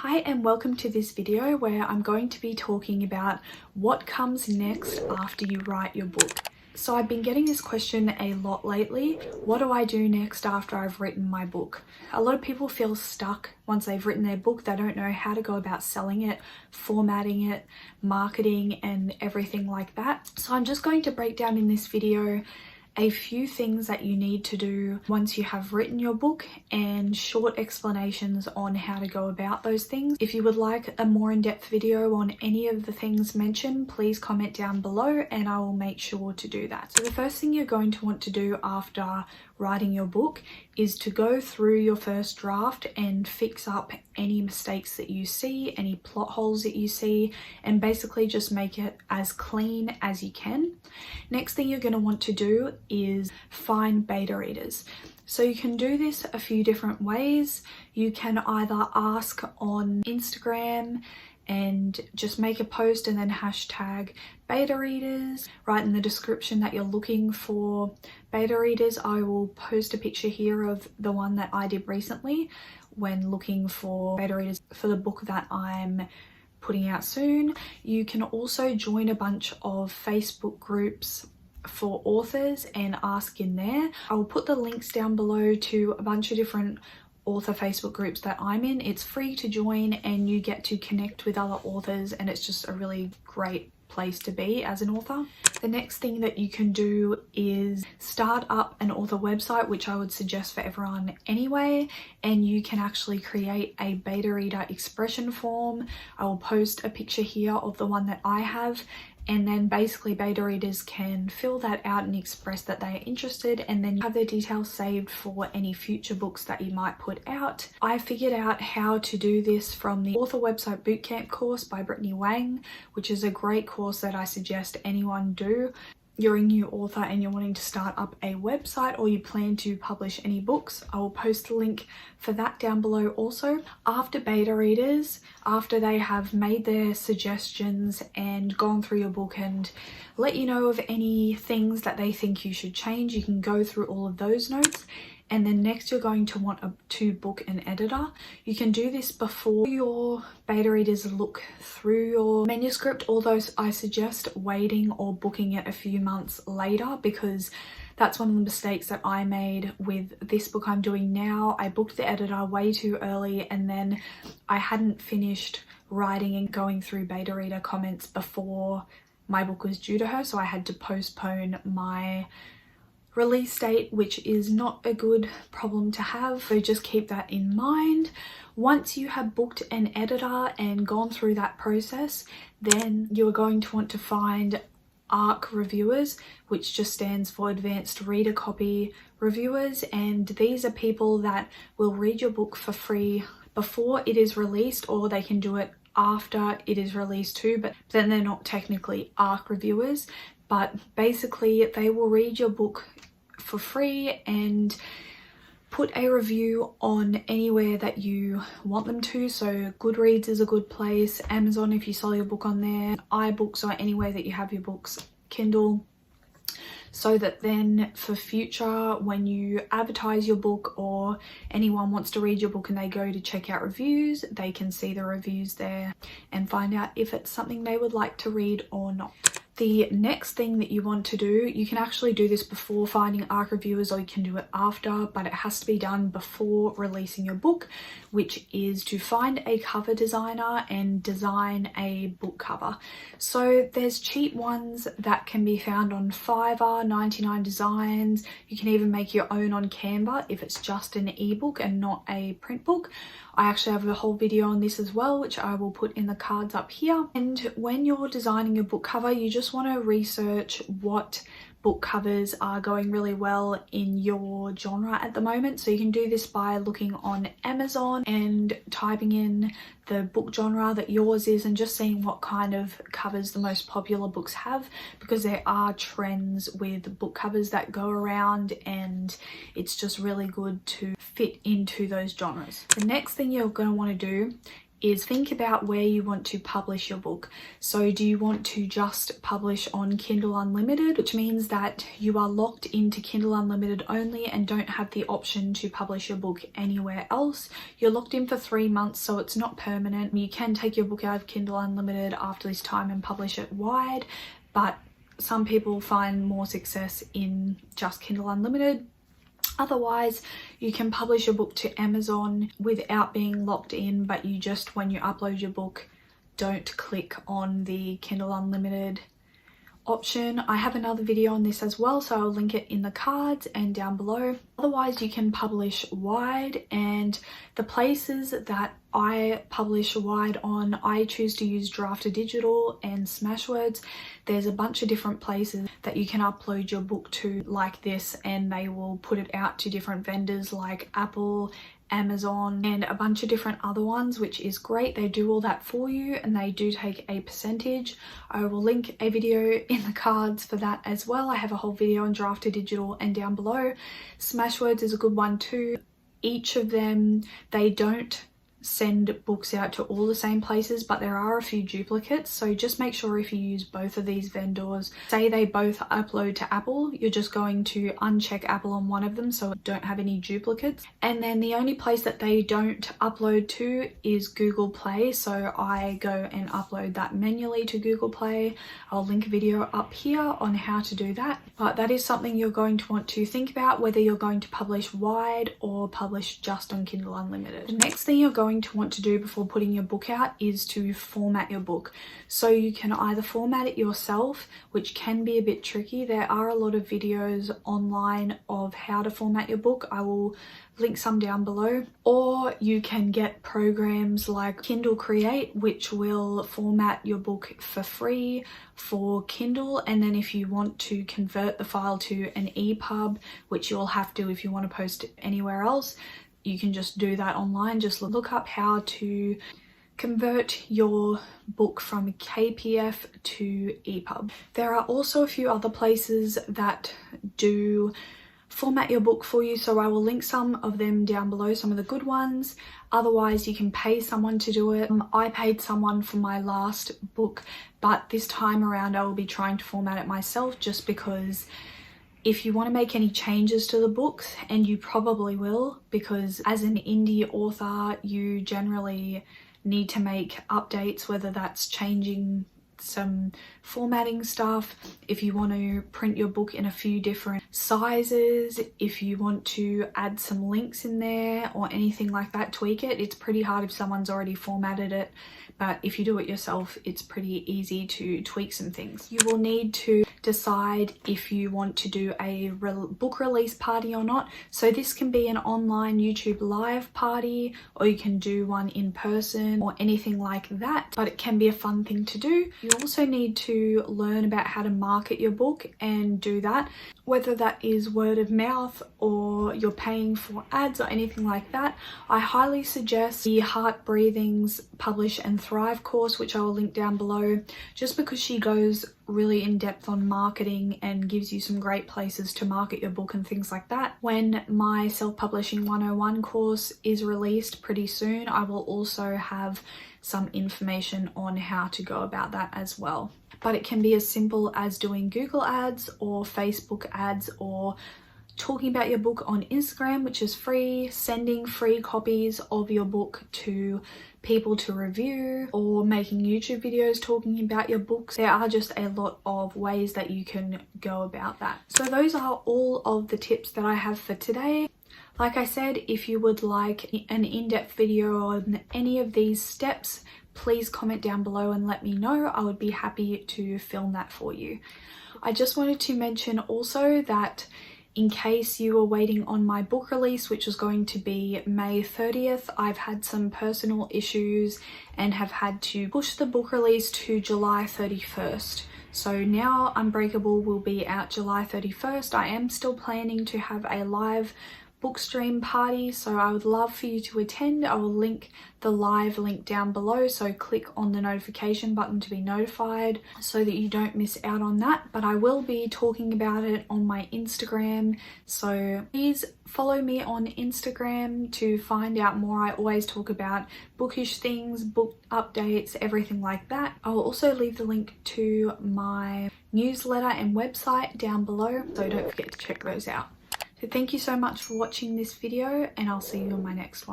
Hi and welcome to this video where I'm going to be talking about what comes next after you write your book. So I've been getting this question a lot lately. What do I do next after I've written my book? A lot of people feel stuck once they've written their book. They don't know how to go about selling it, formatting it, marketing and everything like that. So I'm just going to break down in this video a few things that you need to do once you have written your book and short explanations on how to go about those things. If you would like a more in-depth video on any of the things mentioned, please comment down below and I will make sure to do that. So the first thing you're going to want to do after writing your book is to go through your first draft and fix up any mistakes that you see, any plot holes that you see, and basically just make it as clean as you can. Next thing you're going to want to do is find beta readers. So you can do this a few different ways. You can either ask on Instagram and just make a post and then hashtag beta readers. Write in the description that you're looking for beta readers. I will post a picture here of the one that I did recently when looking for beta readers for the book that I'm putting out soon. You can also join a bunch of Facebook groups for authors and ask in there. I will put the links down below to a bunch of different author Facebook groups that I'm in. It's free to join and you get to connect with other authors and it's just a really great place to be as an author. The next thing that you can do is start up an author website, which I would suggest for everyone anyway, and you can actually create a beta reader expression form. I will post a picture here of the one that I have, and then basically beta readers can fill that out and express that they are interested, and then you have their details saved for any future books that you might put out. I figured out how to do this from the Author Website Bootcamp course by Brittany Wang, which is a great course that I suggest anyone do. You're a new author and you're wanting to start up a website, or you plan to publish any books. I will post the link for that down below also. After beta readers, after they have made their suggestions and gone through your book and let you know of any things that they think you should change, you can go through all of those notes. And then next you're going to want to book an editor. You can do this before your beta readers look through your manuscript, although I suggest waiting or booking it a few months later, because that's one of the mistakes that I made with this book I'm doing now. I booked the editor way too early and then I hadn't finished writing and going through beta reader comments before my book was due to her, so I had to postpone my release date, which is not a good problem to have, so just keep that in mind. Once you have booked an editor and gone through that process, then you're going to want to find ARC reviewers, which just stands for Advanced Reader Copy Reviewers, and these are people that will read your book for free before it is released, or they can do it after it is released too, but then they're not technically ARC reviewers. But basically they will read your book for free and put a review on anywhere that you want them to. So Goodreads is a good place, Amazon if you sell your book on there, iBooks or anywhere that you have your books, Kindle, so that then for future when you advertise your book or anyone wants to read your book and they go to check out reviews, they can see the reviews there and find out if it's something they would like to read or not. The next thing that you want to do, you can actually do this before finding ARC reviewers or you can do it after, but it has to be done before releasing your book, which is to find a cover designer and design a book cover. So there's cheap ones that can be found on Fiverr, 99 Designs. You can even make your own on Canva if it's just an ebook and not a print book. I actually have a whole video on this as well, which I will put in the cards up here. And when you're designing your book cover, you just want to research what book covers are going really well in your genre at the moment. So you can do this by looking on Amazon and typing in the book genre that yours is and just seeing what kind of covers the most popular books have, because there are trends with book covers that go around and it's just really good to fit into those genres. The next thing you're going to want to do is think about where you want to publish your book. So do you want to just publish on Kindle Unlimited, which means that you are locked into Kindle Unlimited only and don't have the option to publish your book anywhere else? You're locked in for 3 months, so it's not permanent. You can take your book out of Kindle Unlimited after this time and publish it wide, but some people find more success in just Kindle Unlimited. Otherwise, you can publish your book to Amazon without being locked in, but you just, when you upload your book, don't click on the Kindle Unlimited option. I have another video on this as well, so I'll link it in the cards and down below. Otherwise, you can publish wide, and the places that I publish wide on, I choose to use Draft2Digital and Smashwords. There's a bunch of different places that you can upload your book to like this, and they will put it out to different vendors like Apple, Amazon, and a bunch of different other ones, which is great. They do all that for you and they do take a percentage. I will link a video in the cards for that as well. I have a whole video on Draft2Digital and down below. Smashwords is a good one too. Each of them, they don't send books out to all the same places, but there are a few duplicates, so just make sure if you use both of these vendors, say they both upload to Apple, you're just going to uncheck Apple on one of them so don't have any duplicates. And then the only place that they don't upload to is Google Play, so I go and upload that manually to Google Play. I'll link a video up here on how to do that, but that is something you're going to want to think about, whether you're going to publish wide or publish just on Kindle Unlimited. The next thing you're going to want to do before putting your book out is to format your book. So you can either format it yourself, which can be a bit tricky. There are a lot of videos online of how to format your book. I will link some down below. Or you can get programs like Kindle Create, which will format your book for free for Kindle, and then if you want to convert the file to an EPUB, which you'll have to if you want to post it anywhere else, you can just do that online. Just look up how to convert your book from KPF to EPUB. There are also a few other places that do format your book for you, so I will link some of them down below, some of the good ones. Otherwise, you can pay someone to do it. I paid someone for my last book, but this time around I will be trying to format it myself, just because if you want to make any changes to the books, and you probably will, because as an indie author you generally need to make updates, whether that's changing some formatting stuff, if you want to print your book in a few different sizes, if you want to add some links in there or anything like that, tweak it. It's pretty hard if someone's already formatted it, but if you do it yourself, it's pretty easy to tweak some things. You will need to decide if you want to do a book release party or not. So this can be an online YouTube live party, or you can do one in person or anything like that, but it can be a fun thing to do. You also need to learn about how to market your book and do that, whether that is word of mouth or you're paying for ads or anything like that. I highly suggest the Heart Breathing's Publish and Thrive course, which I will link down below, just because she goes really in depth on marketing and gives you some great places to market your book and things like that. When my Self-Publishing 101 course is released pretty soon, I will also have some information on how to go about that as well. But it can be as simple as doing Google ads or Facebook ads, or talking about your book on Instagram, which is free, sending free copies of your book to people to review, or making YouTube videos talking about your books. There are just a lot of ways that you can go about that. So those are all of the tips that I have for today. Like I said, if you would like an in-depth video on any of these steps, please comment down below and let me know. I would be happy to film that for you. I just wanted to mention also that in case you were waiting on my book release, which is going to be May 30th, I've had some personal issues and have had to push the book release to July 31st. So now Unbreakable will be out July 31st. I am still planning to have a live book stream party, so I would love for you to attend. I will link the live link down below, so click on the notification button to be notified so that you don't miss out on that. But I will be talking about it on my Instagram, so please follow me on Instagram to find out more. I always talk about bookish things, book updates, everything like that. I will also leave the link to my newsletter and website down below, so don't forget to check those out. So thank you so much for watching this video, and I'll see you on my next one.